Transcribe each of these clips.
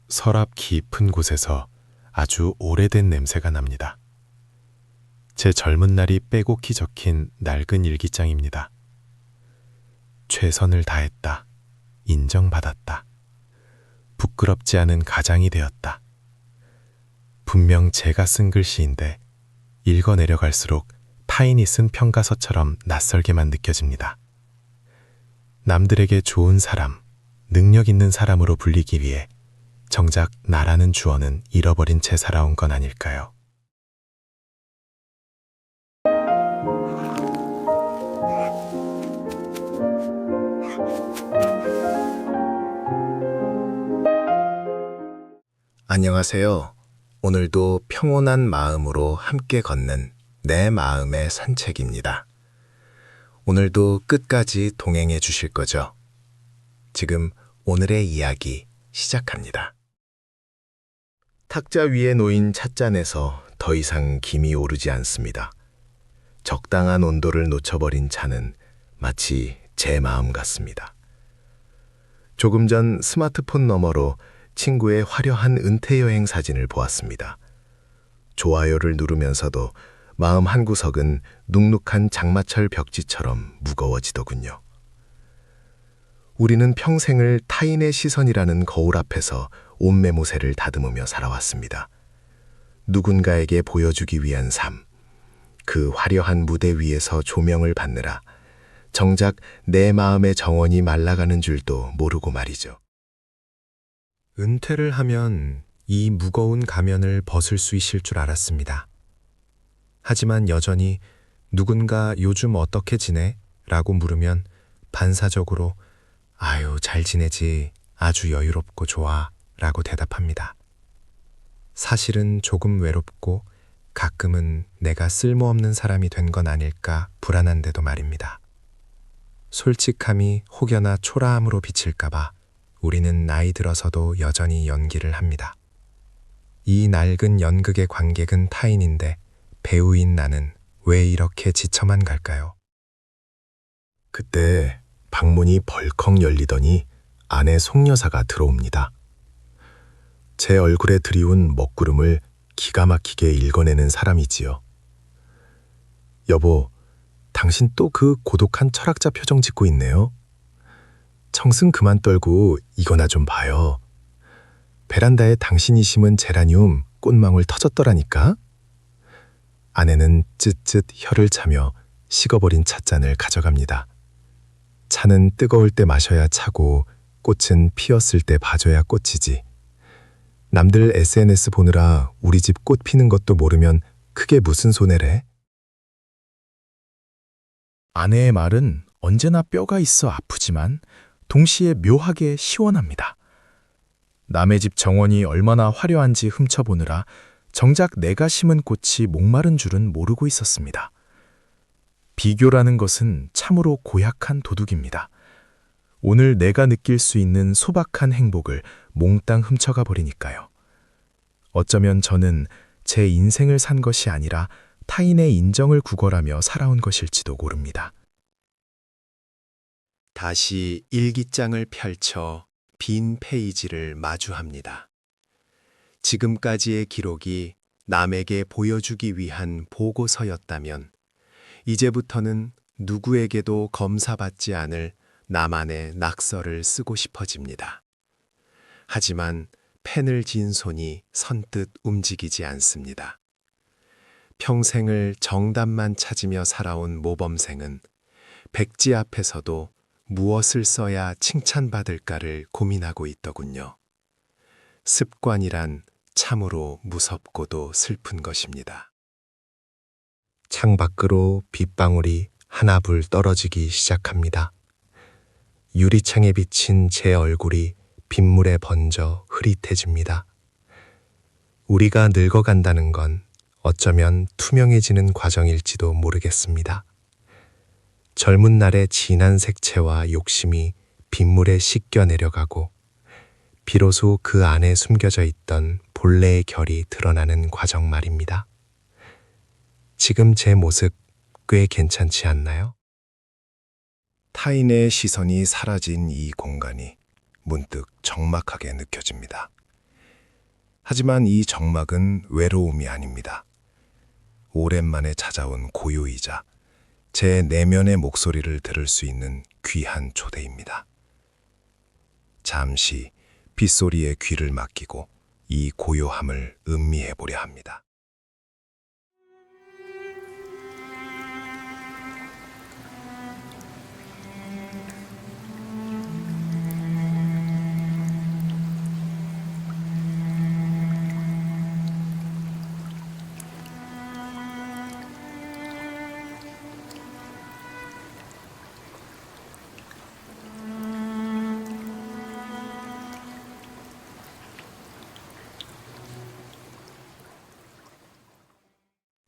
서랍 깊은 곳에서 아주 오래된 냄새가 납니다. 제 젊은 날이 빼곡히 적힌 낡은 일기장입니다. 최선을 다했다. 인정받았다. 부끄럽지 않은 가장이 되었다. 분명 제가 쓴 글씨인데 읽어내려갈수록 타인이 쓴 평가서처럼 낯설게만 느껴집니다. 남들에게 좋은 사람, 능력 있는 사람으로 불리기 위해 정작 나라는 주어는 잃어버린 채 살아온 건 아닐까요? 안녕하세요. 오늘도 평온한 마음으로 함께 걷는 내 마음의 산책입니다. 오늘도 끝까지 동행해 주실 거죠? 지금 오늘의 이야기 시작합니다. 탁자 위에 놓인 찻잔에서 더 이상 김이 오르지 않습니다. 적당한 온도를 놓쳐버린 차는 마치 제 마음 같습니다. 조금 전 스마트폰 너머로 친구의 화려한 은퇴 여행 사진을 보았습니다. 좋아요를 누르면서도 마음 한구석은 눅눅한 장마철 벽지처럼 무거워지더군요. 우리는 평생을 타인의 시선이라는 거울 앞에서 옷매무새를 다듬으며 살아왔습니다. 누군가에게 보여주기 위한 삶, 그 화려한 무대 위에서 조명을 받느라 정작 내 마음의 정원이 말라가는 줄도 모르고 말이죠. 은퇴를 하면 이 무거운 가면을 벗을 수 있을 줄 알았습니다. 하지만 여전히 누군가 요즘 어떻게 지내? 라고 물으면 반사적으로 아유, 잘 지내지. 아주 여유롭고 좋아. 라고 대답합니다. 사실은 조금 외롭고 가끔은 내가 쓸모없는 사람이 된 건 아닐까 불안한데도 말입니다. 솔직함이 혹여나 초라함으로 비칠까봐 우리는 나이 들어서도 여전히 연기를 합니다. 이 낡은 연극의 관객은 타인인데 배우인 나는 왜 이렇게 지쳐만 갈까요? 그때 방문이 벌컥 열리더니 아내 송여사가 들어옵니다. 제 얼굴에 드리운 먹구름을 기가 막히게 읽어내는 사람이지요. 여보, 당신 또 그 고독한 철학자 표정 짓고 있네요. 청승 그만 떨고 이거나 좀 봐요. 베란다에 당신이 심은 제라늄 꽃망울 터졌더라니까. 아내는 쯧쯧 혀를 차며 식어버린 찻잔을 가져갑니다. 차는 뜨거울 때 마셔야 차고 꽃은 피었을 때 봐줘야 꽃이지. 남들 SNS 보느라 우리 집 꽃 피는 것도 모르면 그게 무슨 손해래? 아내의 말은 언제나 뼈가 있어 아프지만 동시에 묘하게 시원합니다. 남의 집 정원이 얼마나 화려한지 훔쳐보느라 정작 내가 심은 꽃이 목마른 줄은 모르고 있었습니다. 비교라는 것은 참으로 고약한 도둑입니다. 오늘 내가 느낄 수 있는 소박한 행복을 몽땅 훔쳐가 버리니까요. 어쩌면 저는 제 인생을 산 것이 아니라 타인의 인정을 구걸하며 살아온 것일지도 모릅니다. 다시 일기장을 펼쳐 빈 페이지를 마주합니다. 지금까지의 기록이 남에게 보여주기 위한 보고서였다면 이제부터는 누구에게도 검사받지 않을 나만의 낙서를 쓰고 싶어집니다. 하지만 펜을 쥔 손이 선뜻 움직이지 않습니다. 평생을 정답만 찾으며 살아온 모범생은 백지 앞에서도 무엇을 써야 칭찬받을까를 고민하고 있더군요. 습관이란 참으로 무섭고도 슬픈 것입니다. 창밖으로 빗방울이 하나불 떨어지기 시작합니다. 유리창에 비친 제 얼굴이 빗물에 번져 흐릿해집니다. 우리가 늙어간다는 건 어쩌면 투명해지는 과정일지도 모르겠습니다. 젊은 날의 진한 색채와 욕심이 빗물에 씻겨 내려가고 비로소 그 안에 숨겨져 있던 본래의 결이 드러나는 과정 말입니다. 지금 제 모습 꽤 괜찮지 않나요? 타인의 시선이 사라진 이 공간이 문득 적막하게 느껴집니다. 하지만 이 적막은 외로움이 아닙니다. 오랜만에 찾아온 고요이자 제 내면의 목소리를 들을 수 있는 귀한 초대입니다. 잠시 빗소리에 귀를 맡기고 이 고요함을 음미해 보려 합니다.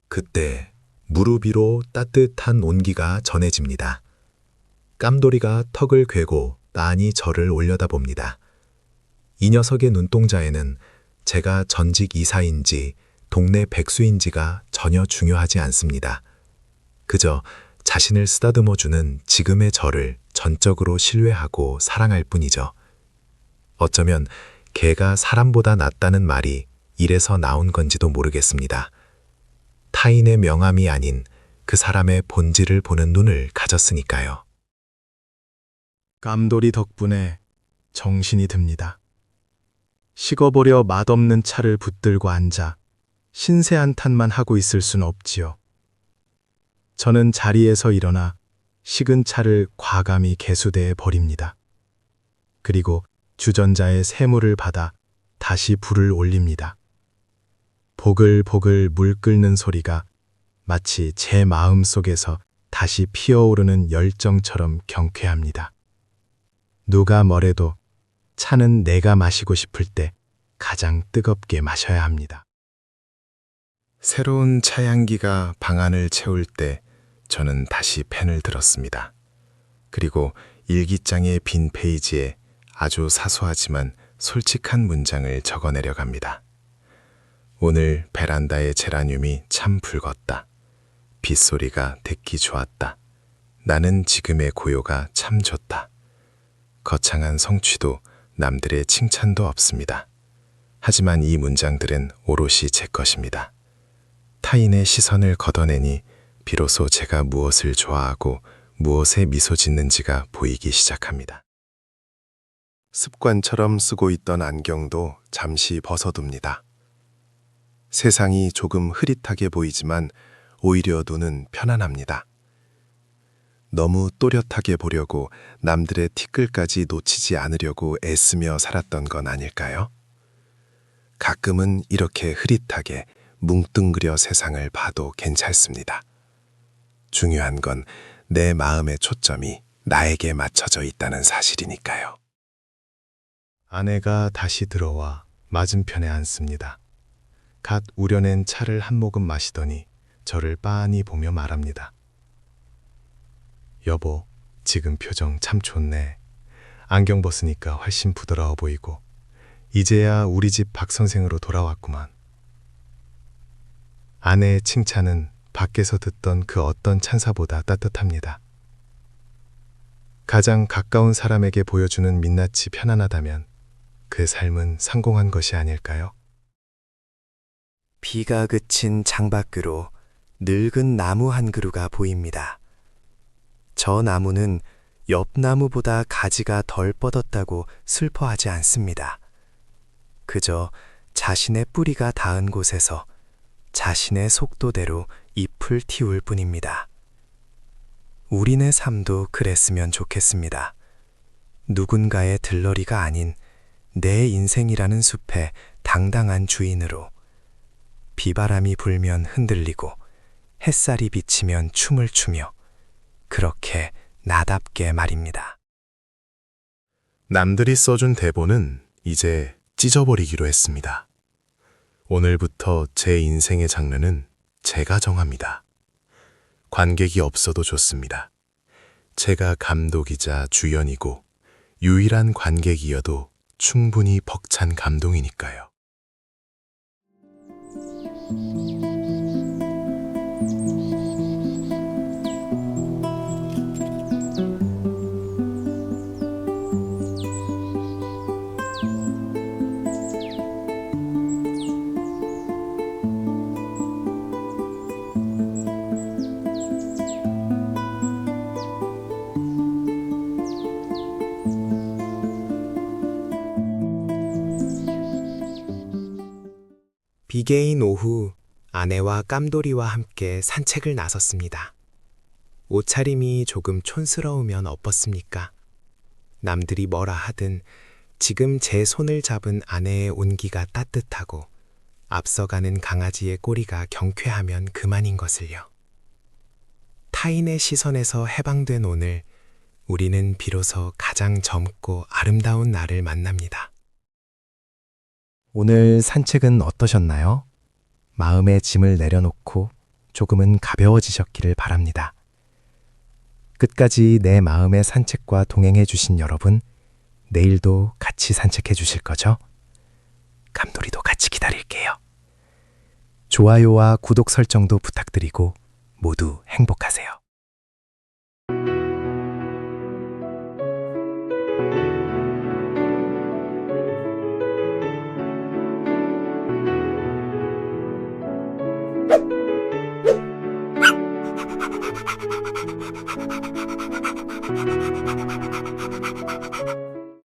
그때 무릎 위로 따뜻한 온기가 전해집니다. 깜돌이가 턱을 괴고 빤히 저를 올려다봅니다. 이 녀석의 눈동자에는 제가 전직 이사인지 동네 백수인지가 전혀 중요하지 않습니다. 그저 자신을 쓰다듬어주는 지금의 저를 전적으로 신뢰하고 사랑할 뿐이죠. 어쩌면 개가 사람보다 낫다는 말이 이래서 나온 건지도 모르겠습니다. 타인의 명함이 아닌 그 사람의 본질을 보는 눈을 가졌으니까요. 깜돌이 덕분에 정신이 듭니다. 식어버려 맛없는 차를 붙들고 앉아 신세한탄만 하고 있을 순 없지요. 저는 자리에서 일어나 식은 차를 과감히 개수대에 버립니다. 그리고 주전자의 새물을 받아 다시 불을 올립니다. 보글보글 물 끓는 소리가 마치 제 마음 속에서 다시 피어오르는 열정처럼 경쾌합니다. 누가 뭐래도 차는 내가 마시고 싶을 때 가장 뜨겁게 마셔야 합니다. 새로운 차향기가 방 안을 채울 때 저는 다시 펜을 들었습니다. 그리고 일기장의 빈 페이지에 아주 사소하지만 솔직한 문장을 적어내려 갑니다. 오늘 베란다의 제라늄이 참 붉었다. 빗소리가 듣기 좋았다. 나는 지금의 고요가 참 좋다. 거창한 성취도 남들의 칭찬도 없습니다. 하지만 이 문장들은 오롯이 제 것입니다. 타인의 시선을 걷어내니 비로소 제가 무엇을 좋아하고 무엇에 미소 짓는지가 보이기 시작합니다. 습관처럼 쓰고 있던 안경도 잠시 벗어둡니다. 세상이 조금 흐릿하게 보이지만 오히려 눈은 편안합니다. 너무 또렷하게 보려고 남들의 티끌까지 놓치지 않으려고 애쓰며 살았던 건 아닐까요? 가끔은 이렇게 흐릿하게 뭉뚱그려 세상을 봐도 괜찮습니다. 중요한 건 내 마음의 초점이 나에게 맞춰져 있다는 사실이니까요. 아내가 다시 들어와 맞은편에 앉습니다. 갓 우려낸 차를 한 모금 마시더니 저를 빤히 보며 말합니다. 여보, 지금 표정 참 좋네. 안경 벗으니까 훨씬 부드러워 보이고 이제야 우리 집 박 선생으로 돌아왔구만. 아내의 칭찬은 밖에서 듣던 그 어떤 찬사보다 따뜻합니다. 가장 가까운 사람에게 보여주는 민낯이 편안하다면 그 삶은 성공한 것이 아닐까요? 비가 그친 창밖으로 늙은 나무 한 그루가 보입니다. 저 나무는 옆 나무보다 가지가 덜 뻗었다고 슬퍼하지 않습니다. 그저 자신의 뿌리가 닿은 곳에서 자신의 속도대로 잎을 틔울 뿐입니다. 우리네 삶도 그랬으면 좋겠습니다. 누군가의 들러리가 아닌 내 인생이라는 숲의 당당한 주인으로 비바람이 불면 흔들리고 햇살이 비치면 춤을 추며 그렇게 나답게 말입니다. 남들이 써준 대본은 이제 찢어버리기로 했습니다. 오늘부터 제 인생의 장르는 제가 정합니다. 관객이 없어도 좋습니다. 제가 감독이자 주연이고 유일한 관객이어도 충분히 벅찬 감동이니까요. 비개인 오후 아내와 깜돌이와 함께 산책을 나섰습니다. 옷차림이 조금 촌스러우면 어떻습니까? 남들이 뭐라 하든 지금 제 손을 잡은 아내의 온기가 따뜻하고 앞서가는 강아지의 꼬리가 경쾌하면 그만인 것을요. 타인의 시선에서 해방된 오늘, 우리는 비로소 가장 젊고 아름다운 날을 만납니다. 오늘 산책은 어떠셨나요? 마음의 짐을 내려놓고 조금은 가벼워지셨기를 바랍니다. 끝까지 내 마음의 산책과 동행해 주신 여러분, 내일도 같이 산책해 주실 거죠? 감돌이도 같이 기다릴게요. 좋아요와 구독 설정도 부탁드리고 모두 행복하세요.